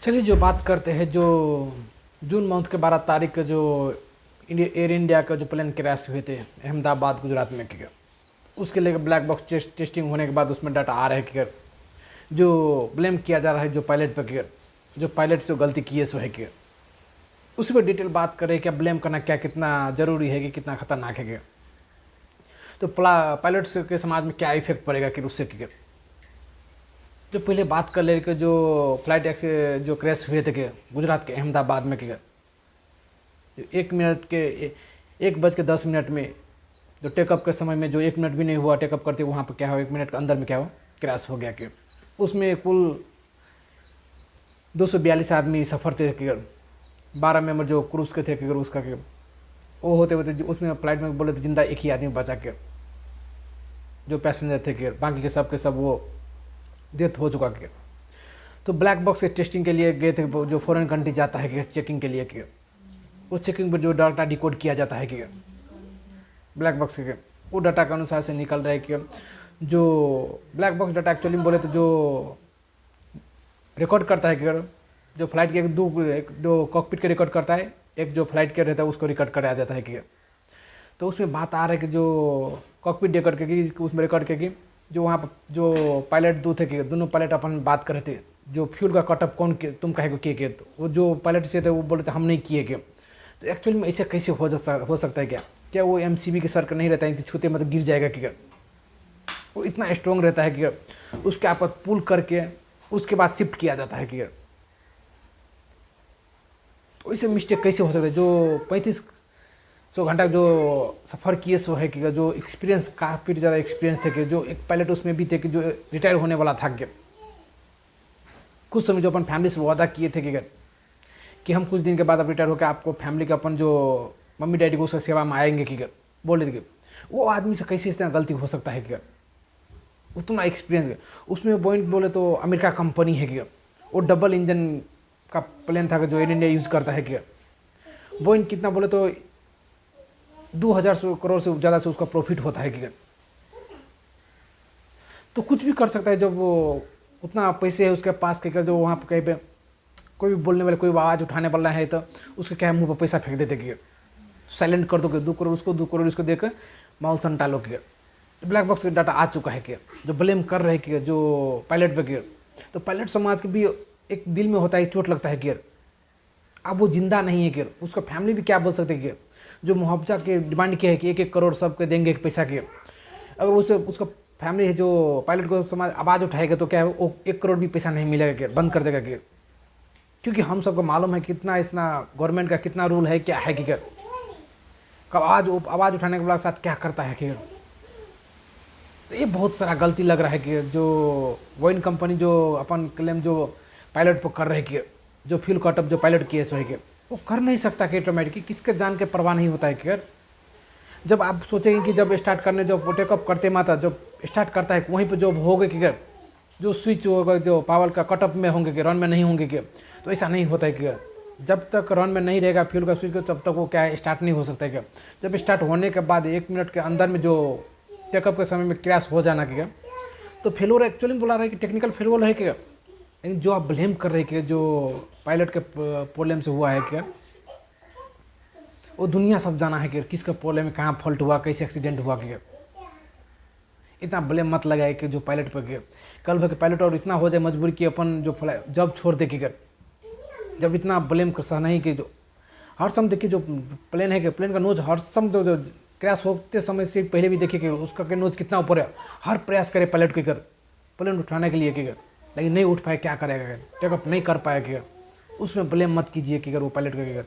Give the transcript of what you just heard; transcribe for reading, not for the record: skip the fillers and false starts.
चलिए जो बात करते हैं जो जून मंथ के 12 तारीख को जो एयर इंडिया का जो प्लेन क्रैश हुए थे अहमदाबाद गुजरात में कि उसके लेकर ब्लैक बॉक्स टेस्टिंग होने के बाद उसमें डाटा आ रहा है कि जो ब्लेम किया जा रहा है जो पायलट पर कि जो पायलट से गलती किए सो है कि उसी पर डिटेल बात करें क्या ब्लेम करना क्या कितना ज़रूरी है कि कितना खतरनाक है कि तो पायलट्स के समाज में क्या इफेक्ट पड़ेगा कि उससे कि जो पहले बात कर ले कि जो फ्लाइट जो क्रैश हुए थे कि गुजरात के अहमदाबाद में कि 1:10 में जो टेकअप के समय में जो 1 मिनट भी नहीं हुआ टेकअप करते वहाँ पर क्या हो 1 मिनट के अंदर में क्या हो क्रैश हो गया कि उसमें कुल 242 आदमी सफ़र थे कि 12 मेंबर जो क्रूज़ के थे कि उसका कि वो होते होते उसमें फ्लाइट में बोले थे जिंदा एक ही आदमी बचा के जो पैसेंजर थे कि बाकी के सब वो डेथ हो चुका कि तो ब्लैक बॉक्स के टेस्टिंग के लिए गए थे जो फॉरेन कंट्री जाता है कि चेकिंग के लिए कि उस चेकिंग पर जो डाटा डिकोड किया जाता है कि ब्लैक बॉक्स के वो डाटा के अनुसार से निकल रहा है कि जो ब्लैक बॉक्स डाटा एक्चुअली में बोले तो जो रिकॉर्ड करता है कि जो फ्लाइट के जो कॉकपिट के रिकॉर्ड करता है एक जो फ्लाइट के रहता है उसको रिकॉर्ड कराया जाता है कि तो उसमें बात आ रहा है कि जो कॉकपिट रिकॉर्ड के उसमें रिकॉर्ड के जो वहाँ पर जो पायलट दो थे कि दोनों पायलट अपन बात कर रहे थे जो फ्यूल का कटअप कौन के तुम कहे को किए तो वो जो पायलट से थे वो बोले थे हम नहीं किए कि तो एक्चुअली में ऐसे कैसे हो सकता है क्या वो एमसीबी के सर का नहीं रहता है कि छूते मतलब गिर जाएगा कि वो इतना स्ट्रॉन्ग रहता है कि उसके आप पुल करके उसके बाद शिफ्ट किया जाता है कि तो इससे मिस्टेक कैसे हो सकता है जो 3500 घंटा जो सफ़र किए सो है कि जो एक्सपीरियंस काफ़ी ज़्यादा एक्सपीरियंस थे कि जो एक पायलट उसमें भी थे कि जो रिटायर होने वाला था कि कुछ समय जो अपन फैमिली से वादा किए थे कि हम कुछ दिन के बाद अब रिटायर होकर आपको फैमिली का अपन जो मम्मी डैडी को उसका सेवा में आएंगे कि बोल रहे थे वो आदमी से कैसे इतना गलती हो सकता है कि उतना एक्सपीरियंस उसमें बोइंग बोले तो अमेरिका कंपनी है कि वो डबल इंजन का प्लेन था कि जो एयर इंडिया यूज़ करता है कि बोइंग कितना बोले तो 2000 करोड़ से ज़्यादा से उसका प्रॉफिट होता है कि तो कुछ भी कर सकता है जब वो उतना पैसे है उसके पास के जो वहाँ पर कहीं पे कोई भी बोलने वाले कोई आवाज़ उठाने वाला है तो उसके क्या मुंह पर पैसा फेंक देते कि साइलेंट कर दो कि 2 करोड़ उसको 2 करोड़ उसको देकर माहौल संटालो कि ब्लैक बॉक्स का डाटा आ चुका है कि जो ब्लेम कर रहे हैं कि जो पायलट पे कि तो पायलट समाज के भी एक दिल में होता है चोट लगता है कि अब वो जिंदा नहीं है कि उसका फैमिली भी क्या बोल सकते हैं कि जो मुआवजा के डिमांड किया है कि 1-1 करोड़ सबके देंगे पैसा के अगर उसे उसका फैमिली है जो पायलट को समाज आवाज़ उठाएगा तो क्या है वो 1 करोड़ भी पैसा नहीं मिलेगा कि बंद कर देगा कि क्योंकि हम सबको मालूम है कितना इतना गवर्नमेंट का कितना रूल है क्या है कि कब आवाज़ उठाने के बाद साथ क्या करता है कि तो ये बहुत सारा गलती लग रहा है कि जो बोइंग कंपनी जो अपन क्लेम जो पायलट पर कर रहे कि जो फ्यूल कटअप जो पायलट किए सो है कि वो कर नहीं सकता कि ऑटोमेटिक किसके जान के परवाह नहीं होता है कि जब आप सोचेंगे कि जब स्टार्ट करने जब टेकअप करते माता जब स्टार्ट करता है वहीं पर जब होगा कि जो स्विच होगा जो पावर का कटअप में होंगे कि रन में नहीं होंगे कि तो ऐसा नहीं होता है कि जब तक रन में नहीं रहेगा फ्यूल का स्विच तब तक वो क्या है स्टार्ट नहीं हो सकता है कि जब स्टार्ट होने के बाद 1 मिनट के अंदर में जो टेकअप के समय में क्रैश हो जाना कि तो फेलोर एक्चुअली बोला रहा है कि टेक्निकल फेलोर है कि लेकिन जो आप ब्लेम कर रहे हैं कि जो पायलट के प्रॉब्लम से हुआ है कि वो दुनिया सब जाना है कि किसका प्रॉब्लम है कहाँ फॉल्ट हुआ कैसे एक्सीडेंट हुआ कि इतना ब्लेम मत लगाए कि जो पायलट पर कल भर के पायलट और इतना हो जाए मजबूरी कि अपन जो जॉब छोड़ दे कि जब इतना ब्लेम कर सहना ही कि जो हर समय देखिए जो प्लेन है कि प्लेन का नोज हर समय जो क्रैश होते समय से पहले भी देखिए कि उसका के नोज कितना ऊपर है हर प्रयास करे पायलट के प्लेन उठाने के लिए कि लेकिन नहीं उठ पाए क्या करेगा टेकअप नहीं कर पाया कि उसमें ब्लेम मत कीजिए कि अगर वो पायलट का